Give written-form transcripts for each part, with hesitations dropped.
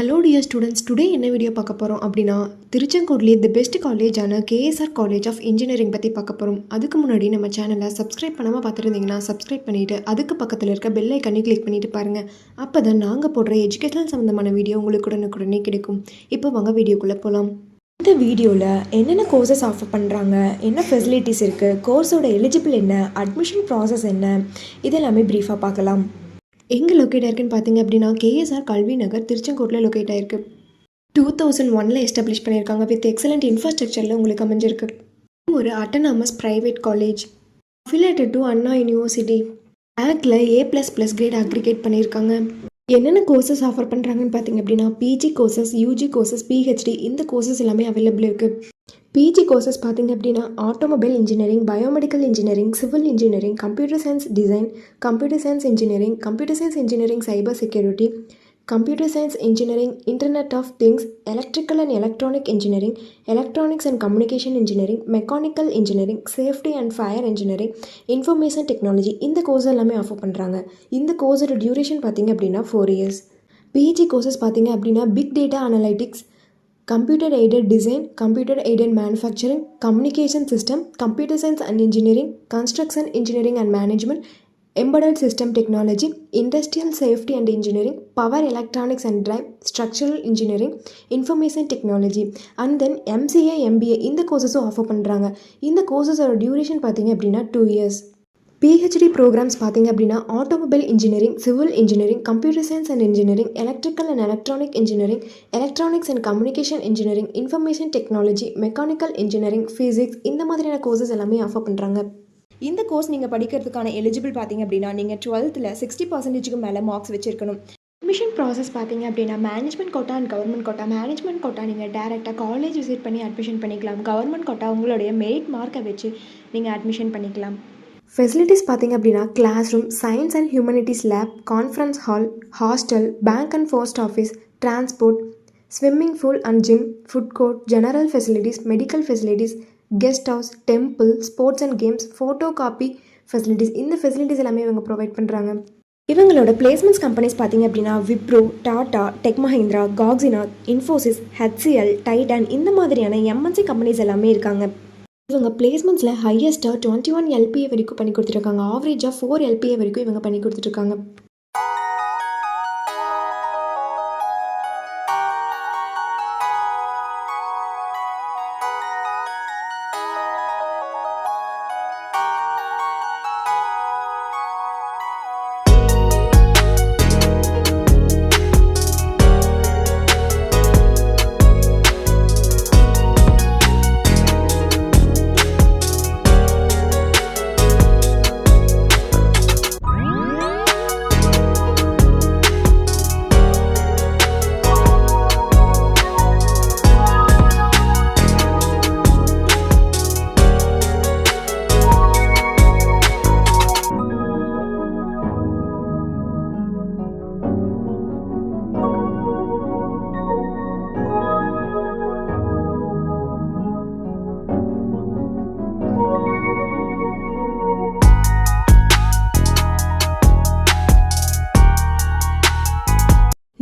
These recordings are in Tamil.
ஹலோ டியர் ஸ்டூடெண்ட்ஸ், டுடே என்ன வீடியோ பார்க்க போகிறோம் அப்படின்னா திருச்செங்கோட்லேயே தி பெஸ்ட் காலேஜான கேஎஸ்ஆர் காலேஜ் ஆஃப் இன்ஜினியரிங் பற்றி பார்க்க போகிறோம். அதுக்கு முன்னாடி நம்ம சேனலை சப்ஸ்கிரைப் பண்ணாமல் பார்த்துருந்தீங்கன்னா சப்ஸ்கிரைப் பண்ணிவிட்டு அதுக்கு பக்கத்தில் இருக்க பெல் ஐக்கனை கிளிக் பண்ணிவிட்டு பாருங்கள். அப்போ தான் நாங்கள் போடுற எஜுகேஷனல் சம்மந்தமான வீடியோ உங்களுக்கு உடனுக்குடனே கிடைக்கும். இப்போ வாங்க வீடியோக்குள்ளே போகலாம். இந்த வீடியோவில் என்னென்ன கோர்சஸ் ஆஃபர் பண்ணுறாங்க, என்ன ஃபெசிலிட்டிஸ் இருக்குது, கோர்ஸோட எலிஜிபிள் என்ன, அட்மிஷன் ப்ராசஸ் என்ன, இதெல்லாமே ப்ரீஃபாக பார்க்கலாம். எங்கே லொக்கேட் ஆயிருக்குன்னு பார்த்தீங்க அப்படின்னா கேஎஸ்ஆர் கல்வி நகர் திருச்செங்கோட்டில் லொக்கேட் ஆயிருக்கு. 2001 எஸ்டாப்ளிஷ் பண்ணியிருக்காங்க. வித் எக்ஸலண்ட் இன்ஃப்ராஸ்ட்ரக்சரில் உங்களுக்கு அமைஞ்சிருக்கு. ஒரு autonomous private college affiliated to Anna university. ஆக்டில் A++ கிரேட் அக்ரிகேட் பண்ணியிருக்காங்க. என்னென்ன கோர்சஸ் ஆஃபர் பண்ணுறாங்கன்னு பார்த்தீங்க அப்படின்னா PG courses, UG courses, PhD இந்த கோர்சஸ் எல்லாமே அவைலபிள் இருக்குது. பிஜி கோர்சஸ் பார்த்தீங்க அப்படின்னா automobile engineering, biomedical engineering, civil engineering, computer science design, computer science engineering cyber security, computer science engineering, internet of things, electrical and electronic engineering, electronics and communication engineering, mechanical engineering, safety and fire engineering, information technology இந்த கோர்ஸ் எல்லாமே ஆஃபர் பண்ணுறாங்க. இந்த கோர்ஸோட டியூரேஷன் பார்த்தீங்க அப்படின்னா 4 years. பிஜி கோர்சஸ் பார்த்தீங்க அப்படின்னா big data analytics, computer aided design, computer aided manufacturing, communication system, computer science and engineering, construction engineering and management, embedded system technology, industrial safety and engineering, power electronics and drive, structural engineering, information technology and then MCA, MBA இந்த கோர்சஸும் ஆஃபர் பண்ணுறாங்க. இந்த கோர்சஸோட டியூரேஷன் பார்த்தீங்க அப்படின்னா 2 years. பிஹெச்டி ப்ரோக்ராம்ஸ் பார்த்தீங்க அப்படின்னா automobile engineering, civil engineering, computer science and engineering, electrical and electronic engineering, electronics and communication engineering, information technology, mechanical engineering, physics இந்த மாதிரியான கோர்சஸ் எல்லாமே ஆஃபர் பண்ணுறாங்க. இந்த கோர்ஸ் நீங்கள் படிக்கிறதுக்கான எலிஜிபிள் பார்த்தீங்க அப்படின்னா நீங்கள் 12th 60% மேலே மார்க்ஸ் வச்சுருக்கணும். அட்மிஷன் ப்ராசஸ் பார்த்தீங்க அப்படின்னா management quota and government quota. Management quota நீங்கள் டேரெக்டாக காலேஜ் விசிட் பண்ணி அட்மிஷன் பண்ணிக்கலாம். கவர்மெண்ட் கோட்டா உங்களுடைய மெரிட் மார்க்கை வச்சு நீங்கள் அட்மிஷன் பண்ணிக்கலாம். ஃபெசிலிட்டிஸ் பார்த்தீங்க அப்படின்னா class room, science and humanities lab, conference hall, hostel, bank and post office, transport, swimming pool and gym, food court, general facilities, medical facilities, guest house, temple, sports and games, photo copy facilities இந்த ஃபெசிலிட்டிஸ் எல்லாமே இவங்க ப்ரொவைட் பண்ணுறாங்க. இவங்களோட பிளேஸ்மெண்ட்ஸ் கம்பெனிஸ் பார்த்தீங்க அப்படின்னா விப்ரோ, டாடா, டெக் மஹிந்திரா, காக்ஸினா, இன்ஃபோசிஸ், HCL, டைட்டன் இந்த மாதிரியான எம்என்சி கம்பெனிஸ் எல்லாமே இருக்காங்க. இவங்க பிளேஸ்மெண்ட்ஸில் ஹையஸ்ட்டாக 21 LPA வரைக்கும் பண்ணி கொடுத்துருக்காங்க. ஆவரேஜாக 4 LPA வரைக்கும் இவங்க பண்ணி கொடுத்துட்ருக்காங்க.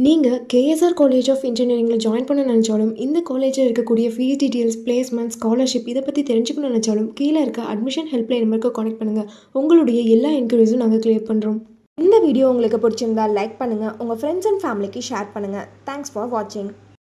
நீங்கள் கேஎஸ்ஆர் காலேஜ் ஆஃப் இன்ஜினியரிங்கில் ஜாயின் பண்ண நினச்சாலும், இந்த காலேஜில் இருக்கக்கூடிய ஃபீஸ் டீட்டெயில்ஸ், பிளேஸ்மெண்ட், ஸ்காலர்ஷிப் இதை பற்றி தெரிஞ்சுக்கணும்னு நினச்சாலும் கீழே இருக்க அட்மிஷன் ஹெல்ப்லைன் நம்பருக்கு கான்டெக்ட் பண்ணுங்கள். உங்களுடைய எல்லா என்கொயரிஸும் நாங்கள் கிளியர் பண்ணுறோம். இந்த வீடியோ உங்களுக்கு பிடிச்சிருந்தால் லைக் பண்ணுங்கள், உங்கள் ஃப்ரெண்ட்ஸ் அண்ட் ஃபேமிலிக்கு ஷேர் பண்ணுங்கள். தேங்க்ஸ் ஃபார் வாட்சிங்.